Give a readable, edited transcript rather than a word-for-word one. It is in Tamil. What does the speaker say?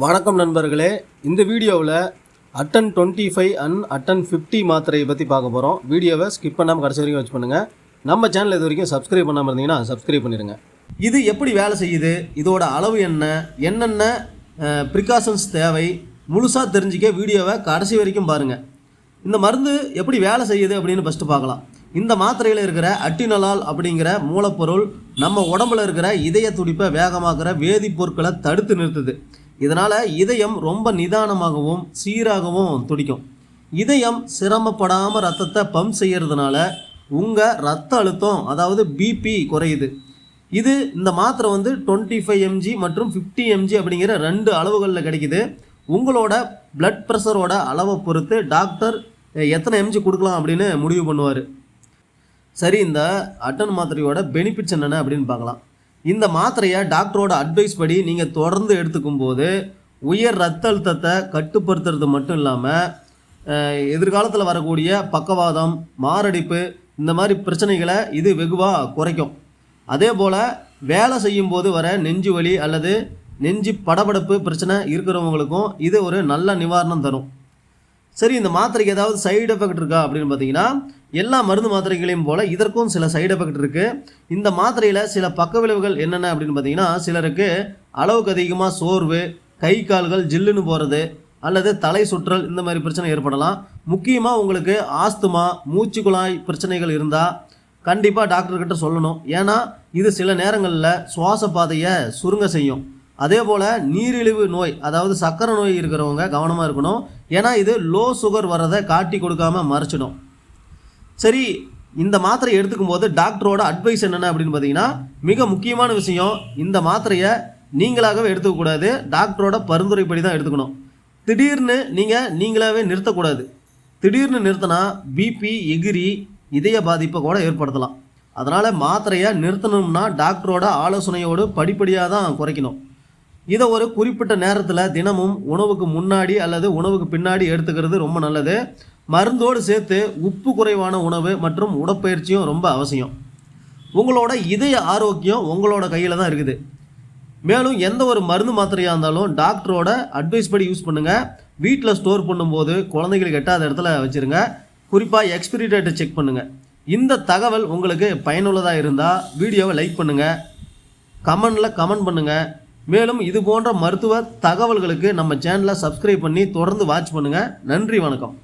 வணக்கம் நண்பர்களே, இந்த வீடியோவில் அட்டன் 25 அண்ட் அட்டன் 50 மாத்திரையை பற்றி பார்க்க போகிறோம். வீடியோவை ஸ்கிப் பண்ணாமல் கடைசி வரைக்கும் வச்சு பண்ணுங்கள். நம்ம சேனல் இது வரைக்கும் சப்ஸ்கிரைப் பண்ணாமல் இருந்தீங்கன்னா சப்ஸ்கிரைப் பண்ணிடுங்க. இது எப்படி வேலை செய்யுது, இதோட அளவு என்ன, என்னென்ன ப்ரிகாஷன்ஸ் தேவை, முழுசாக தெரிஞ்சிக்க வீடியோவை கடைசி வரைக்கும் பாருங்கள். இந்த மருந்து எப்படி வேலை செய்யுது அப்படின்னு ஃபஸ்ட்டு பார்க்கலாம். இந்த மாத்திரையில் இருக்கிற அட்டினலால் அப்படிங்கிற மூலப்பொருள் நம்ம உடம்புல இருக்கிற இதய துடிப்பை வேகமாக்குற வேதிப்பொருட்களை தடுத்து நிறுத்துது. இதனால் இதயம் ரொம்ப நிதானமாகவும் சீராகவும் துடிக்கும். இதயம் சிரமப்படாமல் ரத்தத்தை பம்ப் செய்கிறதுனால உங்கள் ரத்த அழுத்தம் அதாவது பிபி குறையுது. இந்த மாத்திரை 25 mg மற்றும் 50 mg அப்படிங்கிற 2 அளவுகளில் கிடைக்குது. உங்களோட பிளட் ப்ரெஷரோட அளவை பொறுத்து டாக்டர் எத்தனை mg கொடுக்கலாம் அப்படின்னு முடிவு பண்ணுவார். சரி, இந்த அட்டன் மாத்திரையோட பெனிஃபிட்ஸ் என்னென்ன அப்படின்னு பார்க்கலாம். இந்த மாத்திரையை டாக்டரோட அட்வைஸ் படி நீங்கள் தொடர்ந்து எடுத்துக்கும் போது உயர் ரத்த அழுத்தத்தை கட்டுப்படுத்துறது மட்டும் இல்லாமல் எதிர்காலத்தில் வரக்கூடிய பக்கவாதம், மாரடைப்பு இந்த மாதிரி பிரச்சனைகளை இது வெகுவாக குறைக்கும். அதே போல் வேலை செய்யும் போது வர நெஞ்சு வலி அல்லது நெஞ்சு படபடப்பு பிரச்சனை இருக்கிறவங்களுக்கும் இது ஒரு நல்ல நிவாரணம் தரும். சரி, இந்த மாத்திரைக்கு ஏதாவது சைடு எஃபெக்ட் இருக்கா அப்படின்னு பார்த்தீங்கன்னா, எல்லா மருந்து மாத்திரைகளையும் போல் இதற்கும் சில சைடு எஃபெக்ட் இருக்குது. இந்த மாத்திரையில் சில பக்க விளைவுகள் என்னென்ன அப்படின்னு பார்த்தீங்கன்னா, சிலருக்கு அளவுக்கு அதிகமாக சோர்வு, கை கால்கள் ஜில்லுன்னு போகிறது அல்லது தலை சுற்றல் இந்த மாதிரி பிரச்சனை ஏற்படலாம். முக்கியமாக உங்களுக்கு ஆஸ்துமா, மூச்சு குழாய் பிரச்சனைகள் இருந்தால் கண்டிப்பாக டாக்டர்கிட்ட சொல்லணும். ஏன்னா இது சில நேரங்களில் சுவாச பாதையை சுருங்க செய்யும். அதே போல் நீரிழிவு நோய் அதாவது சர்க்கரை நோய் இருக்கிறவங்க கவனமாக இருக்கணும். ஏன்னா இது லோ சுகர் வரதை காட்டி கொடுக்காம மறைச்சிடும். சரி, இந்த மாத்திரை எடுத்துக்கும் போது டாக்டரோட அட்வைஸ் என்னென்ன அப்படின்னு பார்த்தீங்கன்னா, மிக முக்கியமான விஷயம், இந்த மாத்திரையை நீங்களாகவே எடுத்துக்கக்கூடாது. டாக்டரோட பரிந்துரைப்படி தான் எடுத்துக்கணும். திடீர்னு நீங்களாகவே நிறுத்தக்கூடாது. திடீர்னு நிறுத்தினா பிபி எகிரி இதய பாதிப்பை கூட ஏற்படுத்தலாம். அதனால் மாத்திரையை நிறுத்தணும்னா டாக்டரோட ஆலோசனையோடு படிப்படியாக தான் குறைக்கணும். இதை ஒரு குறிப்பிட்ட நேரத்தில் தினமும் உணவுக்கு முன்னாடி அல்லது உணவுக்கு பின்னாடி எடுத்துக்கிறது ரொம்ப நல்லது. மருந்தோடு சேர்த்து உப்பு குறைவான உணவு மற்றும் உடற்பயிற்சியும் ரொம்ப அவசியம். உங்களோட இதய ஆரோக்கியம் உங்களோட கையில் தான் இருக்குது. மேலும் எந்த ஒரு மருந்து மாத்திரையாக இருந்தாலும் டாக்டரோட அட்வைஸ் படி யூஸ் பண்ணுங்கள். வீட்டில் ஸ்டோர் பண்ணும்போது குழந்தைகளுக்கு எட்டாத இடத்துல வச்சுருங்க. குறிப்பாக எக்ஸ்பிரி டேட்டை செக் பண்ணுங்கள். இந்த தகவல் உங்களுக்கு பயனுள்ளதாக இருந்தால் வீடியோவை லைக் பண்ணுங்கள், கமெண்ட் பண்ணுங்கள். மேலும் இது போன்ற மருத்துவ தகவல்களுக்கு நம்ம சேனலை சப்ஸ்கிரைப் பண்ணி தொடர்ந்து வாட்ச் பண்ணுங்கள். நன்றி, வணக்கம்.